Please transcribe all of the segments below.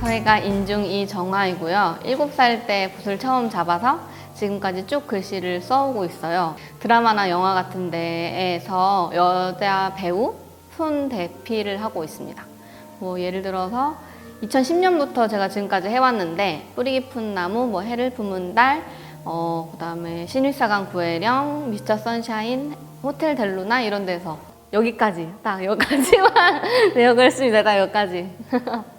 저희가 인중 이정화이고요. 7살 때 붓을 처음 잡아서 지금까지 쭉 글씨를 써오고 있어요. 드라마나 영화 같은 데에서 여자 배우 손 대피를 하고 있습니다. 뭐 예를 들어서 2010년부터 제가 지금까지 해왔는데 뿌리 깊은 나무, 뭐 해를 품은 달, 그다음에 신일사강 구혜령, 미스터 선샤인, 호텔 델루나 이런 데서 여기까지, 딱 여기까지만 내역을 했습니다. 딱 여기까지.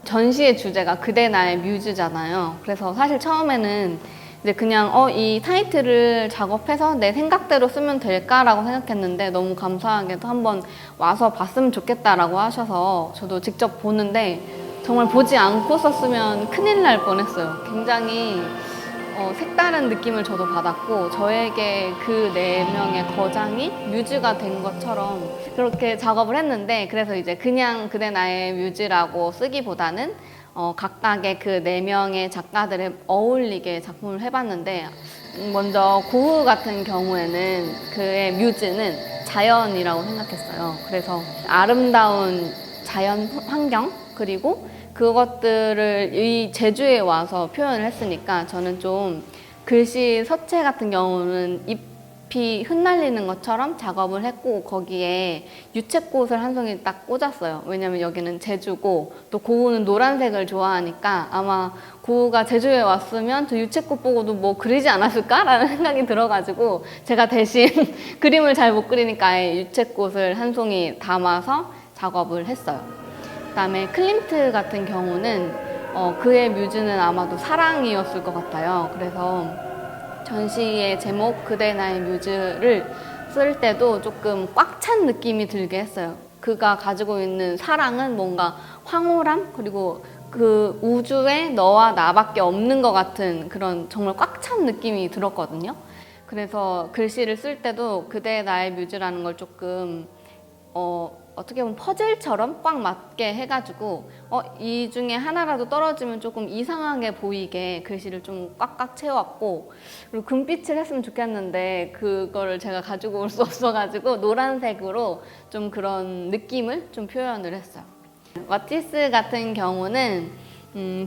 전시의 주제가 그대 나의 뮤즈잖아요. 그래서 사실 처음에는 이제 그냥 이 타이틀을 작업해서 내 생각대로 쓰면 될까라고 생각했는데 너무 감사하게도 한번 와서 봤으면 좋겠다라고 하셔서 저도 직접 보는데 정말 보지 않고 썼으면 큰일 날 뻔했어요. 굉장히 색다른 느낌을 저도 받았고 저에게 그 4명의 거장이 뮤즈가 된 것처럼 그렇게 작업을 했는데 그래서 이제 그냥 그대 나의 뮤즈라고 쓰기보다는 각각의 그 4명의 작가들에 어울리게 작품을 해봤는데 먼저 고흐 같은 경우에는 그의 뮤즈는 자연이라고 생각했어요. 그래서 아름다운 자연 환경 그리고 그것들을 이 제주에 와서 표현을 했으니까 저는 좀 글씨 서체 같은 경우는 잎이 흩날리는 것처럼 작업을 했고 거기에 유채꽃을 한 송이 딱 꽂았어요. 왜냐면 여기는 제주고 또 고우는 노란색을 좋아하니까 아마 고우가 제주에 왔으면 저 유채꽃 보고도 뭐 그리지 않았을까라는 생각이 들어가지고 제가 대신 그림을 잘 못 그리니까 아예 유채꽃을 한 송이 담아서 작업을 했어요. 그다음에 클림트 같은 경우는 그의 뮤즈는 아마도 사랑이었을 것 같아요. 그래서 전시의 제목 그대 나의 뮤즈를 쓸 때도 조금 꽉 찬 느낌이 들게 했어요. 그가 가지고 있는 사랑은 뭔가 황홀함 그리고 그 우주에 너와 나밖에 없는 것 같은 그런 정말 꽉 찬 느낌이 들었거든요. 그래서 글씨를 쓸 때도 그대 나의 뮤즈라는 걸 조금 어떻게 보면 퍼즐처럼 꽉 맞게 해가지고 이 중에 하나라도 떨어지면 조금 이상하게 보이게 글씨를 좀 꽉꽉 채웠고 그리고 금빛을 했으면 좋겠는데 그거를 제가 가지고 올 수 없어가지고 노란색으로 좀 그런 느낌을 좀 표현을 했어요. 마티스 같은 경우는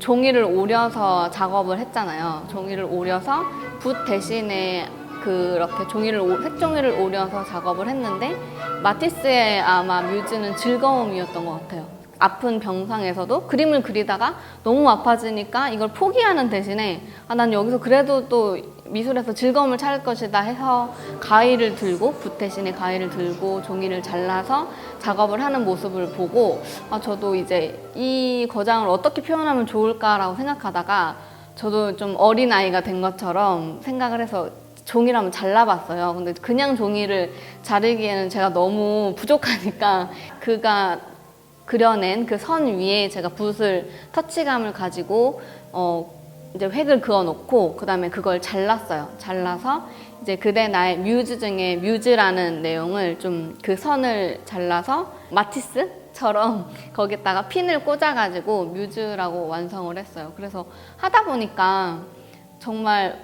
종이를 오려서 작업을 했잖아요. 종이를 오려서 붓 대신에 그렇게 색종이를 오려서 작업을 했는데 마티스의 아마 뮤즈는 즐거움이었던 것 같아요. 아픈 병상에서도 그림을 그리다가 너무 아파지니까 이걸 포기하는 대신에 난 여기서 그래도 또 미술에서 즐거움을 찾을 것이다 해서 가위를 들고 붓 대신에 가위를 들고 종이를 잘라서 작업을 하는 모습을 보고 저도 이제 이 거장을 어떻게 표현하면 좋을까라고 생각하다가 저도 좀 어린아이가 된 것처럼 생각을 해서 종이를 한번 잘라봤어요. 근데 그냥 종이를 자르기에는 제가 너무 부족하니까 그가 그려낸 그 선 위에 제가 붓을 터치감을 가지고 이제 획을 그어놓고 그 다음에 그걸 잘랐어요. 잘라서 이제 그대 나의 뮤즈 중에 뮤즈라는 내용을 좀 그 선을 잘라서 마티스처럼 거기다가 핀을 꽂아가지고 뮤즈라고 완성을 했어요. 그래서 하다 보니까 정말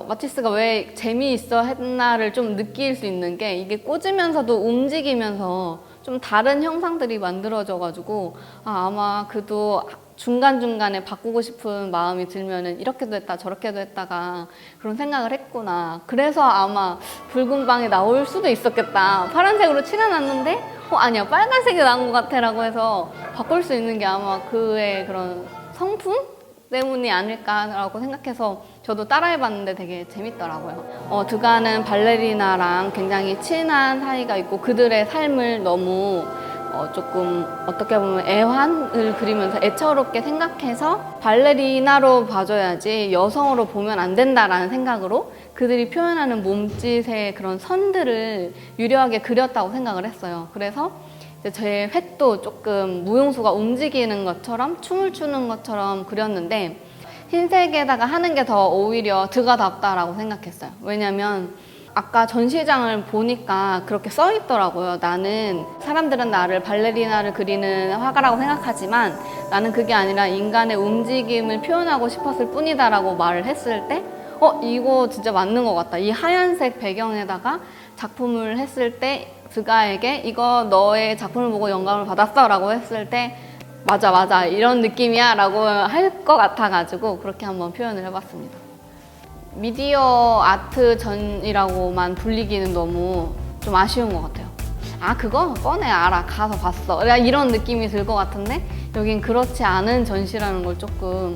마티스가 왜 재미있어 했나를 좀 느낄 수 있는 게 이게 꽂으면서도 움직이면서 좀 다른 형상들이 만들어져가지고 아마 그도 중간중간에 바꾸고 싶은 마음이 들면은 이렇게도 했다 저렇게도 했다가 그런 생각을 했구나. 그래서 아마 붉은 방이 나올 수도 있었겠다. 파란색으로 칠해놨는데 아니야 빨간색이 나온 것 같아 라고 해서 바꿀 수 있는 게 아마 그의 그런 성품? 때문이 아닐까라고 생각해서 저도 따라해봤는데 되게 재밌더라고요. 드가는 발레리나랑 굉장히 친한 사이가 있고 그들의 삶을 너무 조금 어떻게 보면 애환을 그리면서 애처롭게 생각해서 발레리나로 봐줘야지 여성으로 보면 안 된다라는 생각으로 그들이 표현하는 몸짓의 그런 선들을 유려하게 그렸다고 생각을 했어요. 그래서 제 획도 조금 무용수가 움직이는 것처럼 춤을 추는 것처럼 그렸는데 흰색에다가 하는 게 더 오히려 드가답다라고 생각했어요. 왜냐면 아까 전시장을 보니까 그렇게 써 있더라고요. 나는 사람들은 나를 발레리나를 그리는 화가라고 생각하지만 나는 그게 아니라 인간의 움직임을 표현하고 싶었을 뿐이다 라고 말을 했을 때 이거 진짜 맞는 것 같다. 이 하얀색 배경에다가 작품을 했을 때 드가에게 이거 너의 작품을 보고 영감을 받았어 라고 했을 때 맞아, 맞아. 이런 느낌이야. 라고 할 것 같아가지고 그렇게 한번 표현을 해봤습니다. 미디어 아트 전이라고만 불리기는 너무 좀 아쉬운 것 같아요. 아, 그거 뻔해 알아. 가서 봤어. 이런 느낌이 들 것 같은데 여긴 그렇지 않은 전시라는 걸 조금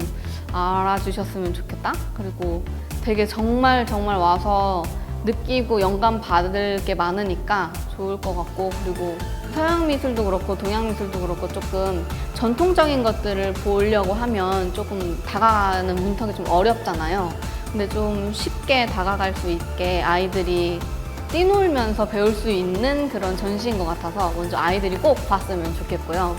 알아주셨으면 좋겠다. 그리고 되게 정말 와서 느끼고 영감 받을 게 많으니까 좋을 것 같고, 그리고 서양 미술도 그렇고 동양 미술도 그렇고 조금 전통적인 것들을 보려고 하면 조금 다가가는 문턱이 좀 어렵잖아요. 근데 좀 쉽게 다가갈 수 있게 아이들이 뛰놀면서 배울 수 있는 그런 전시인 것 같아서 먼저 아이들이 꼭 봤으면 좋겠고요.